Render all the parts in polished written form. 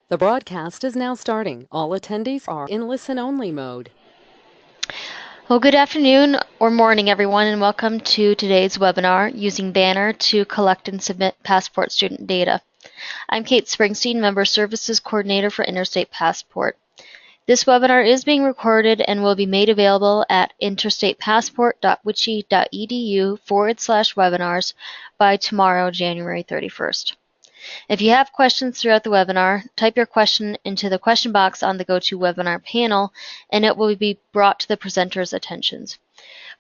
The broadcast is now starting. All attendees are in listen-only mode. Well, good afternoon or morning, everyone, and welcome to today's webinar, Using Banner to Collect and Submit Passport Student Data. I'm Kate Springsteen, Member Services Coordinator for Interstate Passport. This webinar is being recorded and will be made available at interstatepassport.wichi.edu/webinars by tomorrow, January 31st. If you have questions throughout the webinar, type your question into the question box on the GoToWebinar panel, and it will be brought to the presenter's attentions.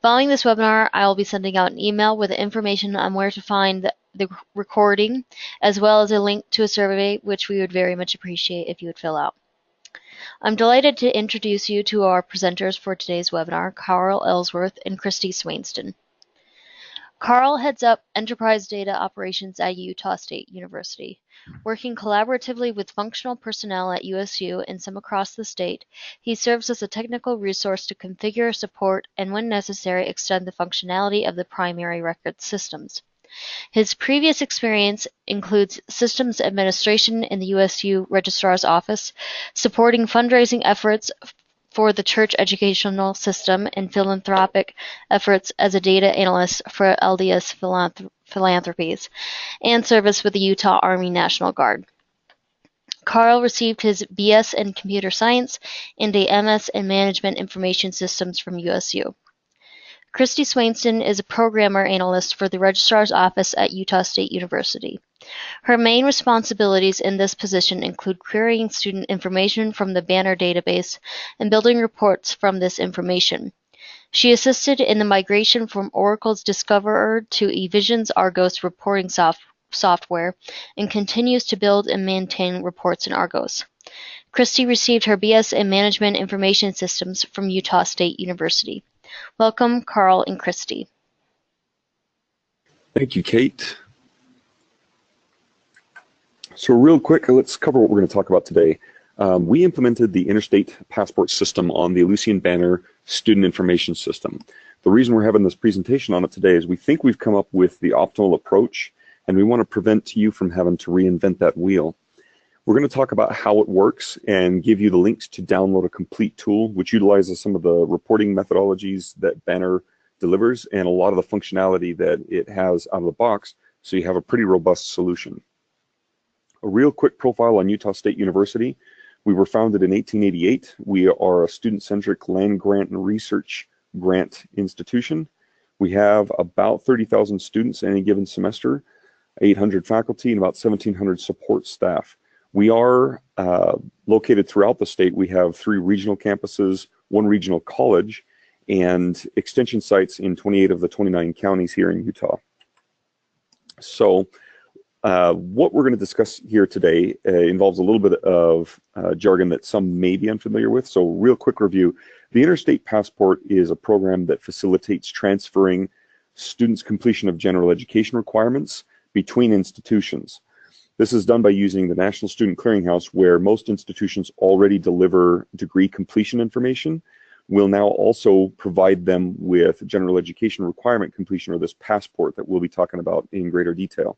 Following this webinar, I will be sending out an email with information on where to find the recording, as well as a link to a survey, which we would very much appreciate if you would fill out. I'm delighted to introduce you to our presenters for today's webinar, Carl Ellsworth and Christy Swainston. Carl heads up Enterprise Data Operations at Utah State University. Working collaboratively with functional personnel at USU and some across the state, he serves as a technical resource to configure, support, and when necessary, extend the functionality of the primary record systems. His previous experience includes systems administration in the USU Registrar's Office, supporting fundraising efforts for the church educational system and philanthropic efforts as a data analyst for LDS Philanthropies, and service with the Utah Army National Guard. Carl received his BS in Computer Science and a MS in Management Information Systems from USU. Christy Swainston is a programmer analyst for the Registrar's Office at Utah State University. Her main responsibilities in this position include querying student information from the Banner database and building reports from this information. She assisted in the migration from Oracle's Discoverer to eVision's Argos reporting software and continues to build and maintain reports in Argos. Christy received her BS in Management Information Systems from Utah State University. Welcome, Carl and Christy. Thank you, Kate. So real quick, let's cover what we're going to talk about today. We implemented the Interstate Passport system on the Ellucian Banner student information system. The reason we're having this presentation on it today is we think we've come up with the optimal approach, and we want to prevent you from having to reinvent that wheel. We're going to talk about how it works and give you the links to download a complete tool, which utilizes some of the reporting methodologies that Banner delivers and a lot of the functionality that it has out of the box, so you have a pretty robust solution. A real quick profile on Utah State University. We were founded in 1888. We are a student-centric land grant and research grant institution. We have about 30,000 students any given semester, 800 faculty, and about 1,700 support staff. We are located throughout the state. We have 3 regional campuses, 1 regional college, and extension sites in 28 of the 29 counties here in Utah. So what we're going to discuss here today involves a little bit of jargon that some may be unfamiliar with. So real quick review. The Interstate Passport is a program that facilitates transferring students' completion of general education requirements between institutions. This is done by using the National Student Clearinghouse, where most institutions already deliver degree completion information. We'll now also provide them with general education requirement completion, or this passport that we'll be talking about in greater detail.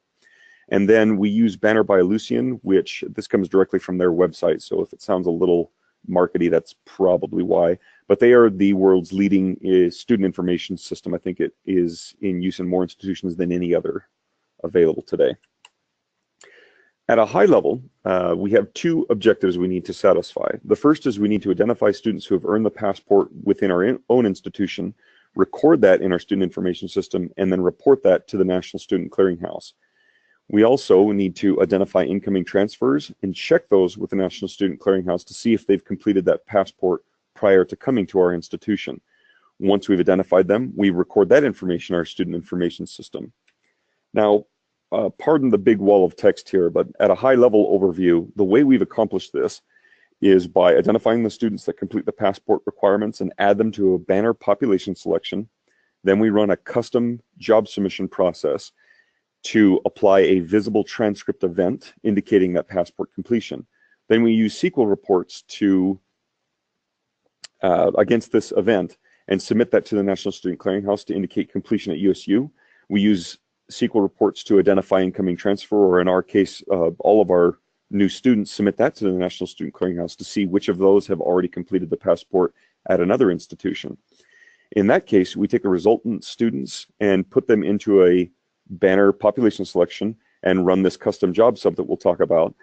And then we use Banner by Ellucian, which this comes directly from their website. So if it sounds a little markety, that's probably why. But they are the world's leading student information system. I think it is in use in more institutions than any other available today. At a high level, we have 2 objectives we need to satisfy. The first is we need to identify students who have earned the passport within our own institution, record that in our student information system, and then report that to the National Student Clearinghouse. We also need to identify incoming transfers and check those with the National Student Clearinghouse to see if they've completed that passport prior to coming to our institution. Once we've identified them, we record that information in our student information system. Now, pardon the big wall of text here, but at a high-level overview, the way we've accomplished this is by identifying the students that complete the passport requirements and add them to a Banner population selection. Then we run a custom job submission process to apply a visible transcript event indicating that passport completion. Then we use SQL reports to against this event and submit that to the National Student Clearinghouse to indicate completion at USU. We use SQL reports to identify incoming transfer, or in our case, all of our new students, submit that to the National Student Clearinghouse to see which of those have already completed the passport at another institution. In that case, we take the resultant students and put them into a Banner population selection and run this custom job sub that we'll talk about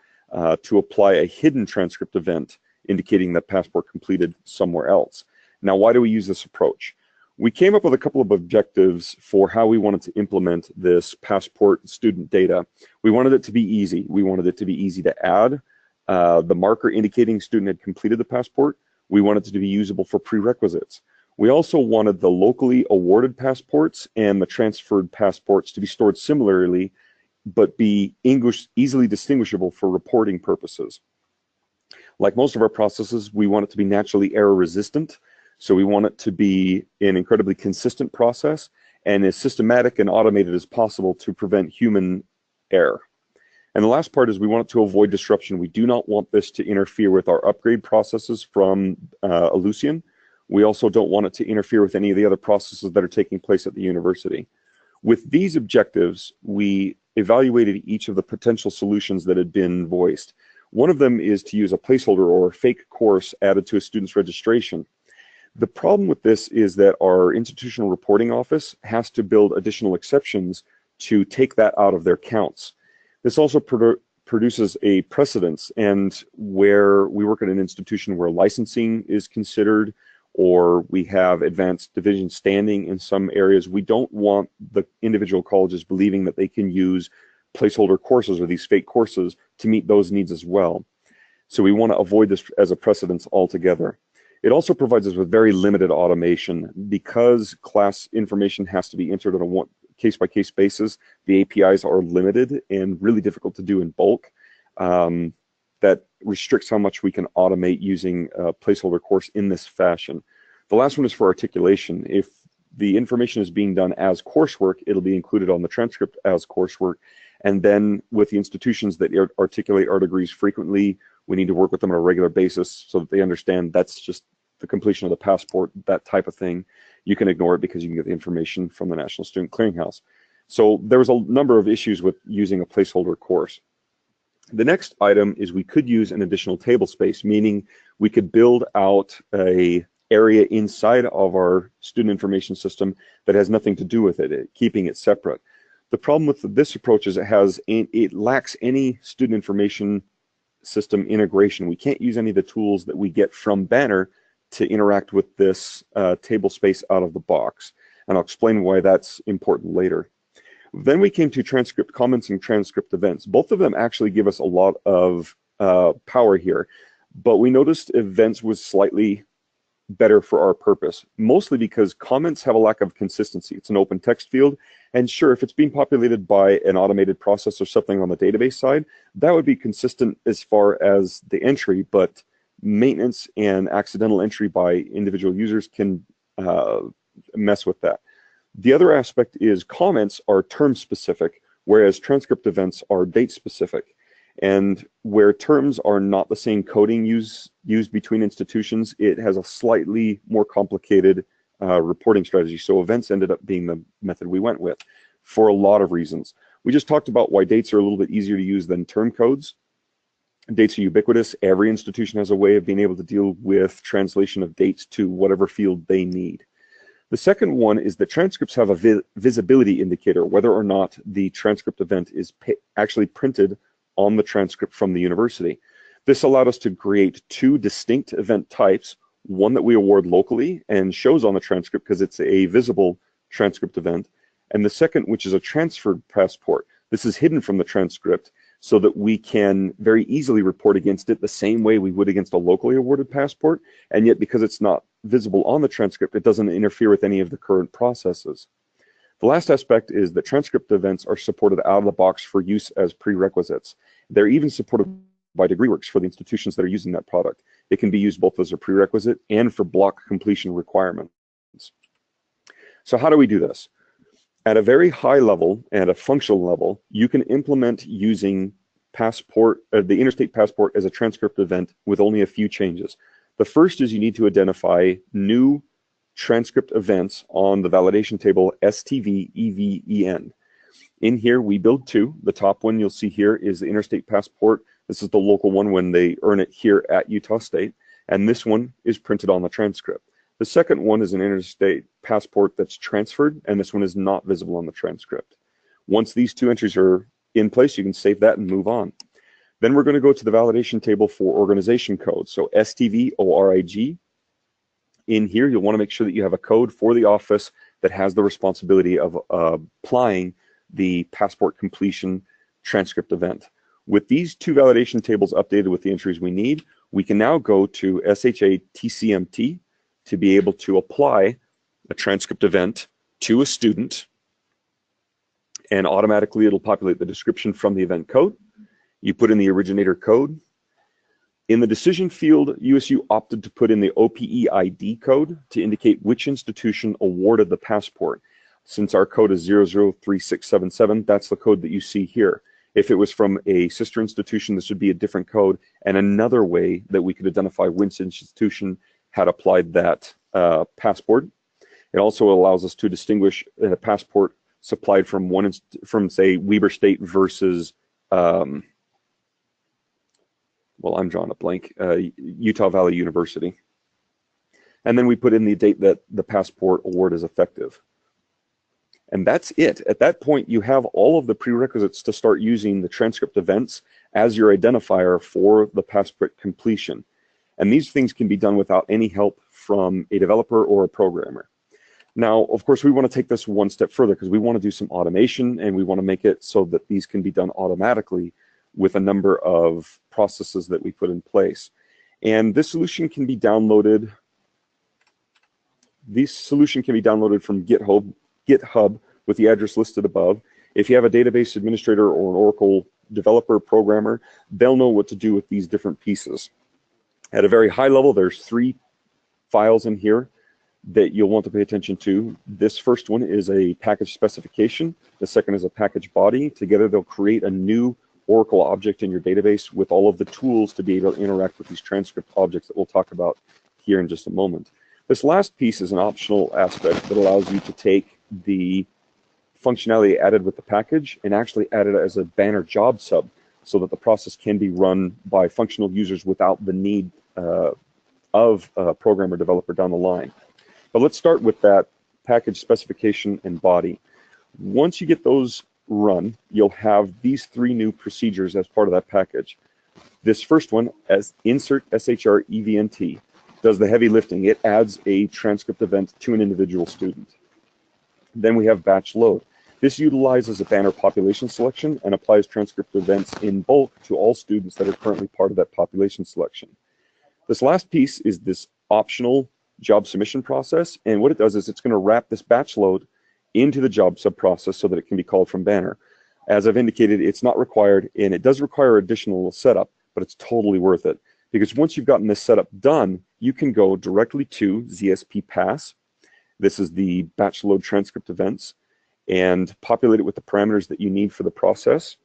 to apply a hidden transcript event indicating that passport completed somewhere else. Now, why do we use this approach? We came up with a couple of objectives for how we wanted to implement this passport student data. We wanted it to be easy. We wanted it to be easy to add the marker indicating student had completed the passport. We wanted it to be usable for prerequisites. We also wanted the locally awarded passports and the transferred passports to be stored similarly, but be easily distinguishable for reporting purposes. Like most of our processes, we want it to be naturally error resistant. So we want it to be an incredibly consistent process and as systematic and automated as possible to prevent human error. And the last part is we want it to avoid disruption. We do not want this to interfere with our upgrade processes from Ellucian. We also don't want it to interfere with any of the other processes that are taking place at the university. With these objectives, we evaluated each of the potential solutions that had been voiced. One of them is to use a placeholder or a fake course added to a student's registration. The problem with this is that our institutional reporting office has to build additional exceptions to take that out of their counts. This also produces a precedence, and where we work at an institution where licensing is considered, or we have advanced division standing in some areas, we don't want the individual colleges believing that they can use placeholder courses or these fake courses to meet those needs as well. So we want to avoid this as a precedence altogether. It also provides us with very limited automation. Because class information has to be entered on a case-by-case basis, the APIs are limited and really difficult to do in bulk. That restricts how much we can automate using a placeholder course in this fashion. The last one is for articulation. If the information is being done as coursework, it'll be included on the transcript as coursework. And then with the institutions that articulate our degrees frequently, we need to work with them on a regular basis so that they understand that's just the completion of the passport, that type of thing. You can ignore it because you can get the information from the National Student Clearinghouse. So there was a number of issues with using a placeholder course. The next item is we could use an additional table space, meaning we could build out an area inside of our student information system that has nothing to do with it, keeping it separate. The problem with this approach is it lacks any student information system integration. We can't use any of the tools that we get from Banner to interact with this table space out of the box. And I'll explain why that's important later. Then we came to transcript comments and transcript events. Both of them actually give us a lot of power here, but we noticed events was slightly better for our purpose, mostly because comments have a lack of consistency. It's an open text field, and sure, if it's being populated by an automated process or something on the database side, that would be consistent as far as the entry, but maintenance and accidental entry by individual users can mess with that. The other aspect is comments are term specific, whereas transcript events are date specific. And where terms are not the same coding used between institutions, it has a slightly more complicated reporting strategy. So events ended up being the method we went with for a lot of reasons. We just talked about why dates are a little bit easier to use than term codes. Dates are ubiquitous. Every institution has a way of being able to deal with translation of dates to whatever field they need. The second one is that transcripts have a visibility indicator, whether or not the transcript event is actually printed on the transcript from the university. This allowed us to create two distinct event types, one that we award locally and shows on the transcript because it's a visible transcript event, and the second, which is a transferred passport. This is hidden from the transcript so that we can very easily report against it the same way we would against a locally awarded passport, and yet because it's not visible on the transcript, it doesn't interfere with any of the current processes. The last aspect is that transcript events are supported out of the box for use as prerequisites. They're even supported by DegreeWorks for the institutions that are using that product. It can be used both as a prerequisite and for block completion requirements. So how do we do this? At a very high level and a functional level, you can implement using the Interstate Passport as a transcript event with only a few changes. The first is you need to identify new transcript events on the validation table STV-EVEN. In here, we build two. The top one you'll see here is the Interstate Passport This is the local one when they earn it here at Utah State, and this one is printed on the transcript. The second one is an Interstate Passport that's transferred, and this one is not visible on the transcript. Once these two entries are in place, you can save that and move on. Then we're going to go to the validation table for organization codes. So STV-ORIG. In here, you'll want to make sure that you have a code for the office that has the responsibility of applying the passport completion transcript event. With these two validation tables updated with the entries we need, we can now go to SHA-TCMT to be able to apply a transcript event to a student, and automatically it'll populate the description from the event code. You put in the originator code. In the decision field, USU opted to put in the OPE ID code to indicate which institution awarded the passport. Since our code is 003677, that's the code that you see here. If it was from a sister institution, this would be a different code, and another way that we could identify which institution had applied that passport. It also allows us to distinguish a passport supplied from say, Weber State versus well, I'm drawing a blank, Utah Valley University. And then we put in the date that the passport award is effective. And that's it. At that point, you have all of the prerequisites to start using the transcript events as your identifier for the passport completion. And these things can be done without any help from a developer or a programmer. Now, of course, we want to take this one step further because we want to do some automation, and we want to make it so that these can be done automatically with a number of processes that we put in place. And this solution can be downloaded. This solution can be downloaded from GitHub with the address listed above. If you have a database administrator or an Oracle developer programmer, they'll know what to do with these different pieces. At a very high level, there's 3 files in here that you'll want to pay attention to. This first one is a package specification. The second is a package body. Together, they'll create a new Oracle object in your database with all of the tools to be able to interact with these transcript objects that we'll talk about here in just a moment. This last piece is an optional aspect that allows you to take the functionality added with the package and actually add it as a Banner job sub so that the process can be run by functional users without the need of a programmer developer down the line. But let's start with that package specification and body. Once you get those run, you'll have these 3 new procedures as part of that package. This first one, as insert SHR EVNT, does the heavy lifting. It adds a transcript event to an individual student. Then we have batch load. This utilizes a Banner population selection and applies transcript events in bulk to all students that are currently part of that population selection. This last piece is this optional job submission process, and what it does is it's going to wrap this batch load into the job sub process so that it can be called from Banner. As I've indicated, it's not required, and it does require additional setup, but it's totally worth it. Because once you've gotten this setup done, you can go directly to ZSP Pass. This is the batch load transcript events, and populate it with the parameters that you need for the process.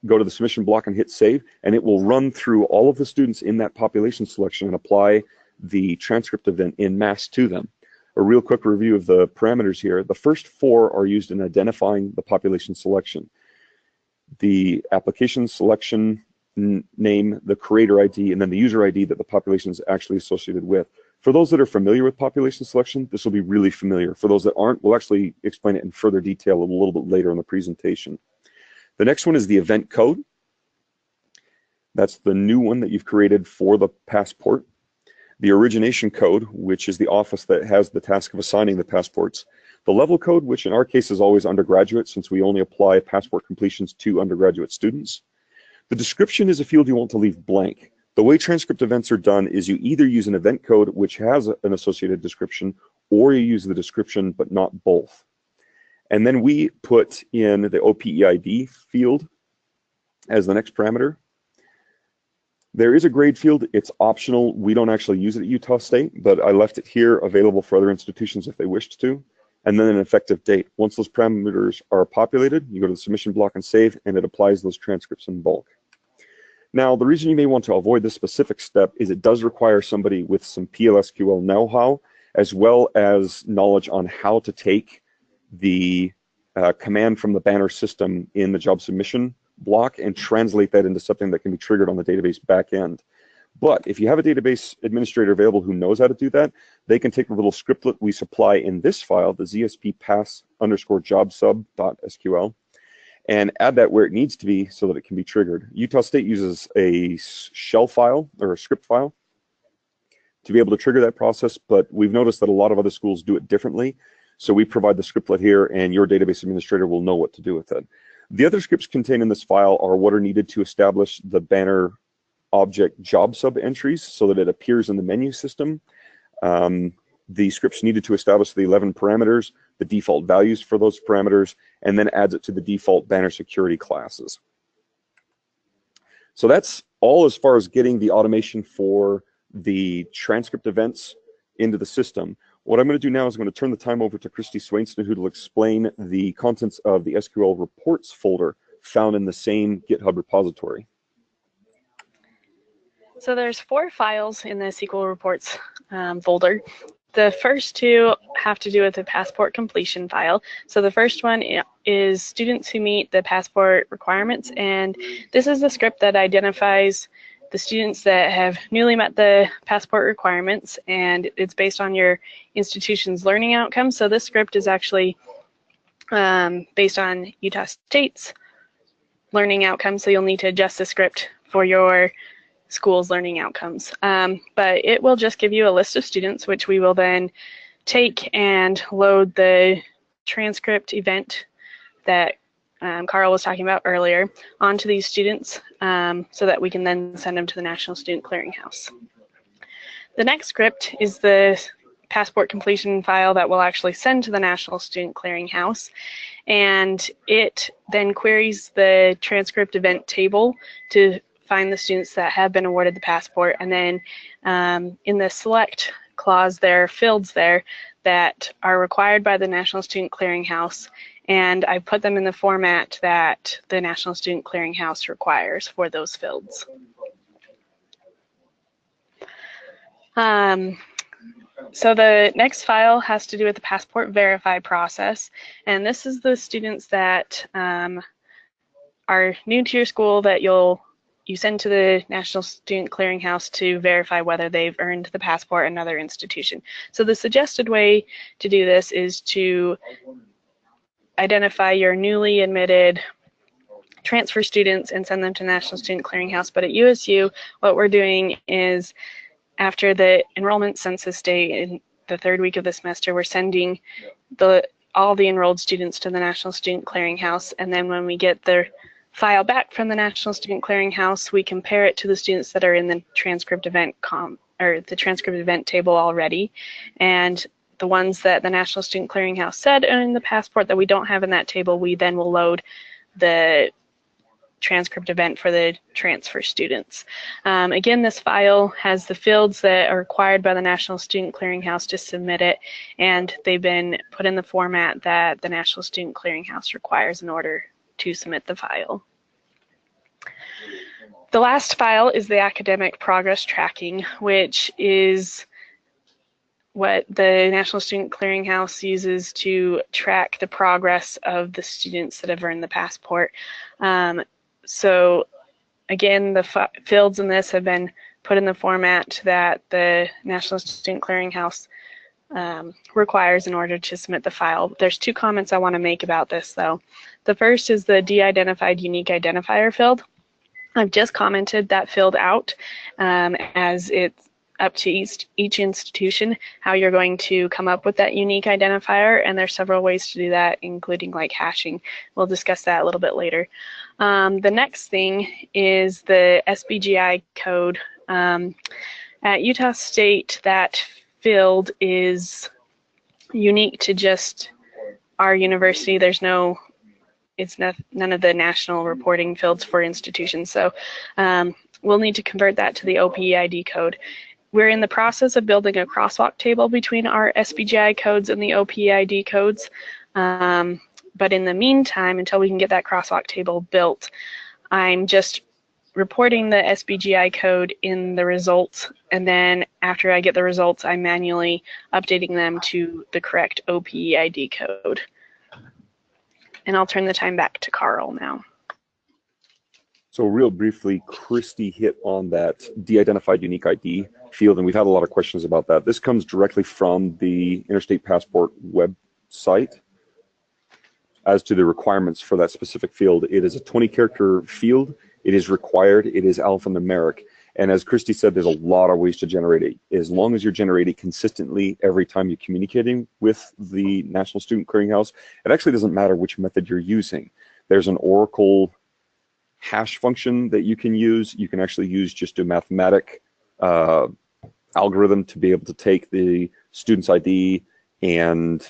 Go to the submission block and hit save, and it will run through all of the students in that population selection and apply the transcript event in mass to them. A real quick review of the parameters here. The first 4 are used in identifying the population selection. The application selection name, the creator ID, and then the user ID that the population is actually associated with. For those that are familiar with population selection, this will be really familiar. For those that aren't, we'll actually explain it in further detail a little bit later in the presentation. The next one is the event code. That's the new one that you've created for the passport. The origination code, which is the office that has the task of assigning the passports. The level code, which in our case is always undergraduate, since we only apply passport completions to undergraduate students. The description is a field you want to leave blank. The way transcript events are done is you either use an event code, which has an associated description, or you use the description, but not both. And then we put in the OPEID field as the next parameter. There is a grade field. It's optional. We don't actually use it at Utah State, but I left it here available for other institutions if they wished to. And then an effective date. Once those parameters are populated, you go to the submission block and save, and it applies those transcripts in bulk. Now, the reason you may want to avoid this specific step is it does require somebody with some PLSQL know-how, as well as knowledge on how to take the command from the Banner system in the job submission block and translate that into something that can be triggered on the database back end. But if you have a database administrator available who knows how to do that, they can take the little scriptlet we supply in this file, the ZSP pass_jobsub.sql, and add that where it needs to be so that it can be triggered. Utah State uses a shell file or a script file to be able to trigger that process, but we've noticed that a lot of other schools do it differently. So we provide the scriptlet here, and your database administrator will know what to do with it. The other scripts contained in this file are what are needed to establish the banner object job sub entries so that it appears in the menu system. The scripts needed to establish the 11 parameters, the default values for those parameters, and then adds it to the default banner security classes. So that's all as far as getting the automation for the transcript events into the system. What I'm going to do now is I'm going to turn the time over to Christy Swainston, who will explain the contents of the SQL reports folder found in the same GitHub repository. So there's 4 files in the SQL reports folder. The first 2 have to do with the passport completion file. So the first one is students who meet the passport requirements, and this is the script that identifies the students that have newly met the passport requirements, and it's based on your institution's learning outcomes. So this script is actually based on Utah State's learning outcomes, so you'll need to adjust the script for your school's learning outcomes. But it will just give you a list of students, which we will then take and load the transcript event that Carl was talking about earlier onto these students so that we can then send them to the National Student Clearinghouse. The next script is the passport completion file that we'll actually send to the National Student Clearinghouse, and it then queries the transcript event table to find the students that have been awarded the passport, and then in the select clause there are fields there that are required by the National Student Clearinghouse, and I put them in the format that the National Student Clearinghouse requires for those fields. So the next file has to do with the passport verify process, and this is the students that are new to your school that you send to the National Student Clearinghouse to verify whether they've earned the passport at another institution. So the suggested way to do this is to identify your newly admitted transfer students and send them to National Student Clearinghouse. But at USU, what we're doing is after the enrollment census day in the 3rd week of the semester, we're sending all the enrolled students to the National Student Clearinghouse, and then when we get the file back from the National Student Clearinghouse, we compare it to the students that are in the transcript event table already, and the ones that the National Student Clearinghouse said are in the passport that we don't have in that table, we then will load the transcript event for the transfer students. Again, this file has the fields that are required by the National Student Clearinghouse to submit it, and they've been put in the format that the National Student Clearinghouse requires in order to submit the file. The last file is the academic progress tracking, which is what the National Student Clearinghouse uses to track the progress of the students that have earned the passport. So again, the fields in this have been put in the format that the National Student Clearinghouse requires in order to submit the file. There's 2 comments I want to make about this though. The first is the de-identified unique identifier field. I've just commented that field out as it's up to each institution how you're going to come up with that unique identifier, and there's several ways to do that, including like hashing. We'll discuss that a little bit later. The next thing is the SBGI code. At Utah State, that field is unique to just our university. There's none of the national reporting fields for institutions, so we'll need to convert that to the OPEID code. We're in the process of building a crosswalk table between our SBGI codes and the OPEID codes, but in the meantime, until we can get that crosswalk table built, I'm just reporting the SBGI code in the results, and then after I get the results, I'm manually updating them to the correct OPEID code. And I'll turn the time back to Carl now. So real briefly, Christy hit on that de-identified unique ID field, and we've had a lot of questions about that. This comes directly from the Interstate Passport website. As to the requirements for that specific field, it is a 20-character field. It is required. It is alphanumeric. And as Christy said, there's a lot of ways to generate it. As long as you're generating consistently every time you're communicating with the National Student Clearinghouse, it actually doesn't matter which method you're using. There's an Oracle hash function that you can use. You can actually use just a mathematic algorithm to be able to take the student's ID and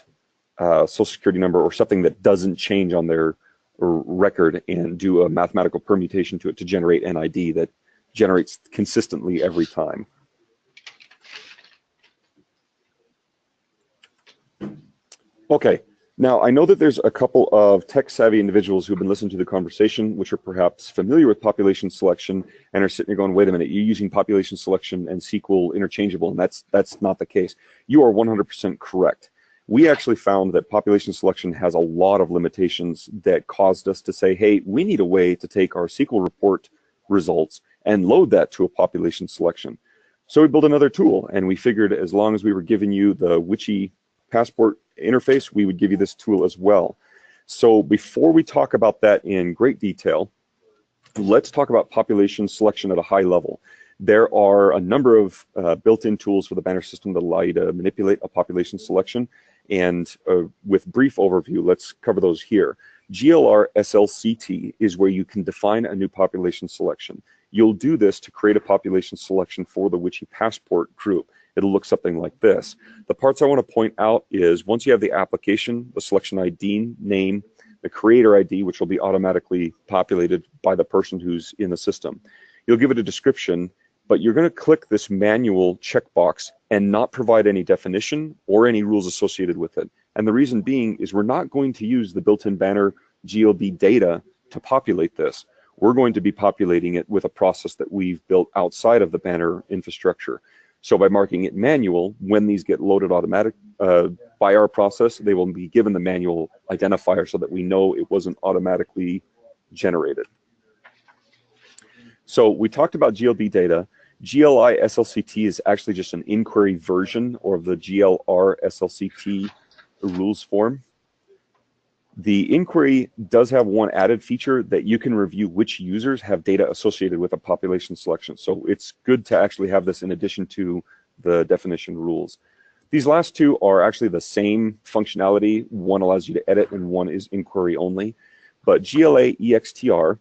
social security number or something that doesn't change on their record and do a mathematical permutation to it to generate an ID that generates consistently every time. Okay, now I know that there's a couple of tech-savvy individuals who've been listening to the conversation, which are perhaps familiar with population selection and are sitting there going, wait a minute, you're using population selection and SQL interchangeable, and that's not the case. You are 100% correct. We actually found that population selection has a lot of limitations that caused us to say, hey, we need a way to take our SQL report results and load that to a population selection. So we built another tool, and we figured as long as we were giving you the Witchy Passport interface, we would give you this tool as well. So before we talk about that in great detail, let's talk about population selection at a high level. There are a number of built-in tools for the Banner system that allow you to manipulate a population selection. And with brief overview, let's cover those here. GLR SLCT is where you can define a new population selection. You'll do this to create a population selection for the Witchy Passport group. It'll look something like this. The parts I want to point out is once you have the application, the selection ID name, the creator ID, which will be automatically populated by the person who's in the system. You'll give it a description, but you're going to click this manual checkbox and not provide any definition or any rules associated with it. And the reason being is we're not going to use the built-in Banner GLB data to populate this. We're going to be populating it with a process that we've built outside of the Banner infrastructure. So by marking it manual, when these get loaded automatic by our process, they will be given the manual identifier so that we know it wasn't automatically generated. So we talked about GLB data. GLI SLCT is actually just an inquiry version of the GLR SLCT rules form. The inquiry does have one added feature that you can review which users have data associated with a population selection. So it's good to actually have this in addition to the definition rules. These last two are actually the same functionality. One allows you to edit and one is inquiry only. But GLA EXTR,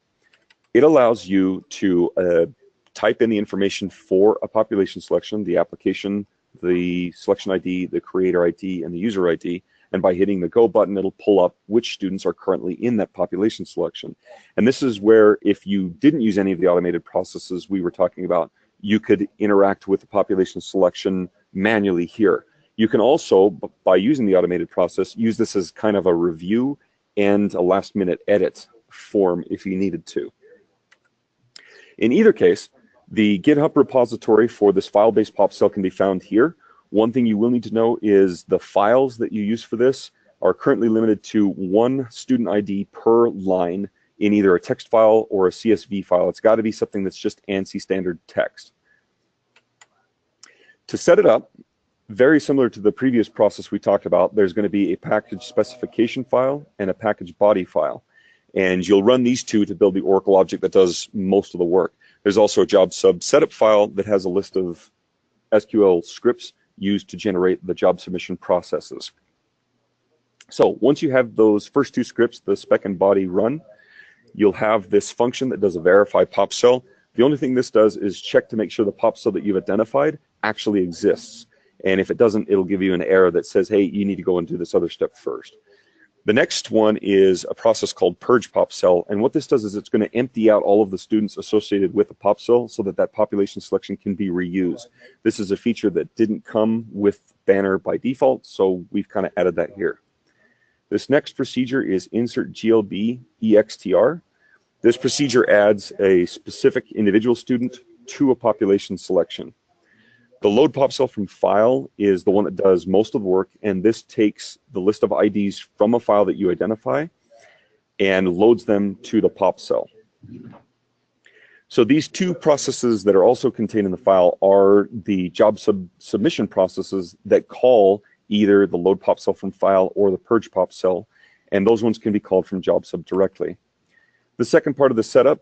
it allows you to type in the information for a population selection, the application, the selection ID, the creator ID, and the user ID. And by hitting the go button, it'll pull up which students are currently in that population selection. And this is where if you didn't use any of the automated processes we were talking about, you could interact with the population selection manually here. You can also, by using the automated process, use this as kind of a review and a last-minute edit form if you needed to. In either case, the GitHub repository for this file-based pop cell can be found here. One thing you will need to know is the files that you use for this are currently limited to one student ID per line in either a text file or a CSV file. It's got to be something that's just ANSI standard text. To set it up, very similar to the previous process we talked about, there's going to be a package specification file and a package body file. And you'll run these two to build the Oracle object that does most of the work. There's also a job sub setup file that has a list of SQL scripts used to generate the job submission processes. So once you have those first two scripts, the spec and body run, you'll have this function that does a verify pop cell. The only thing this does is check to make sure the pop cell that you've identified actually exists. And if it doesn't, it'll give you an error that says, hey, you need to go and do this other step first. The next one is a process called purge pop cell. And what this does is it's going to empty out all of the students associated with the pop cell so that that population selection can be reused. This is a feature that didn't come with Banner by default, so we've kind of added that here. This next procedure is insert GLB EXTR. This procedure adds a specific individual student to a population selection. The load pop cell from file is the one that does most of the work, and this takes the list of IDs from a file that you identify and loads them to the pop cell. So these two processes that are also contained in the file are the job submission processes that call either the load pop cell from file or the purge pop cell, and those ones can be called from job sub directly. The second part of the setup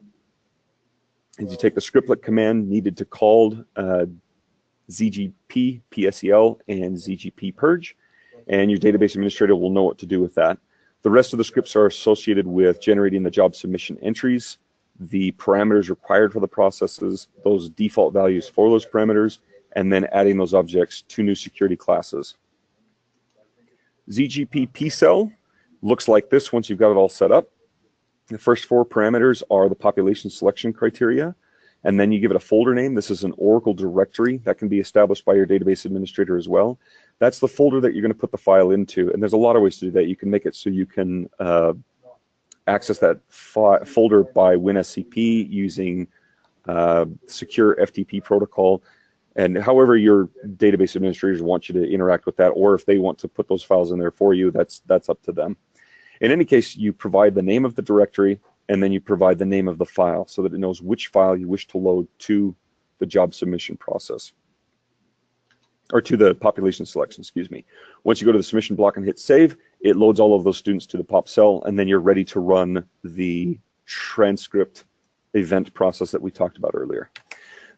is you take the scriptlet command needed to call ZGP PSEL and ZGP purge, and your database administrator will know what to do with that. The rest of the scripts are associated with generating the job submission entries, the parameters required for the processes, those default values for those parameters, and then adding those objects to new security classes. ZGPP Cell looks like this once you've got it all set up. The first four parameters are the population selection criteria, and then you give it a folder name. This is an Oracle directory that can be established by your database administrator as well. That's the folder that you're going to put the file into, and there's a lot of ways to do that. You can make it so you can access that folder by WinSCP using secure FTP protocol, and however your database administrators want you to interact with that, or if they want to put those files in there for you, that's up to them. In any case, you provide the name of the directory, and then you provide the name of the file so that it knows which file you wish to load to the job submission process, or to the population selection, excuse me. Once you go to the submission block and hit save, it loads all of those students to the pop cell, and then you're ready to run the transcript event process that we talked about earlier.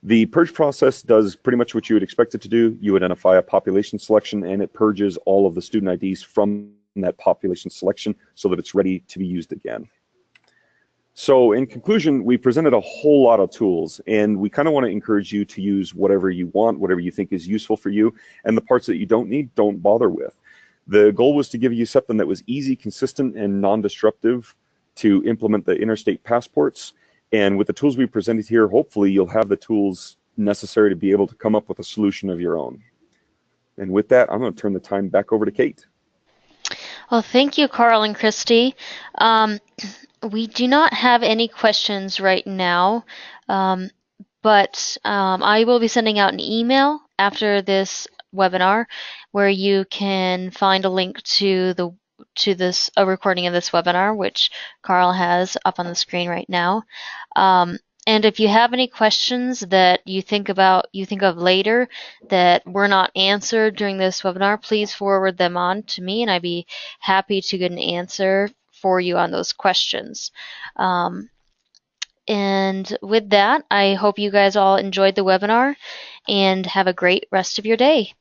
The purge process does pretty much what you would expect it to do. You identify a population selection, and it purges all of the student IDs from that population selection so that it's ready to be used again. So in conclusion, we presented a whole lot of tools, and we kind of want to encourage you to use whatever you want, whatever you think is useful for you, and the parts that you don't need, don't bother with. The goal was to give you something that was easy, consistent, and non-disruptive to implement the interstate passports. And with the tools we presented here, hopefully you'll have the tools necessary to be able to come up with a solution of your own. And with that, I'm going to turn the time back over to Kate. Well, thank you, Carl and Christy. We do not have any questions right now, but I will be sending out an email after this webinar where you can find a link to a recording of this webinar, which Carl has up on the screen right now. And if you have any questions that you think of later that were not answered during this webinar, please forward them on to me, and I'd be happy to get an answer for you on those questions. And with that, I hope you guys all enjoyed the webinar and have a great rest of your day.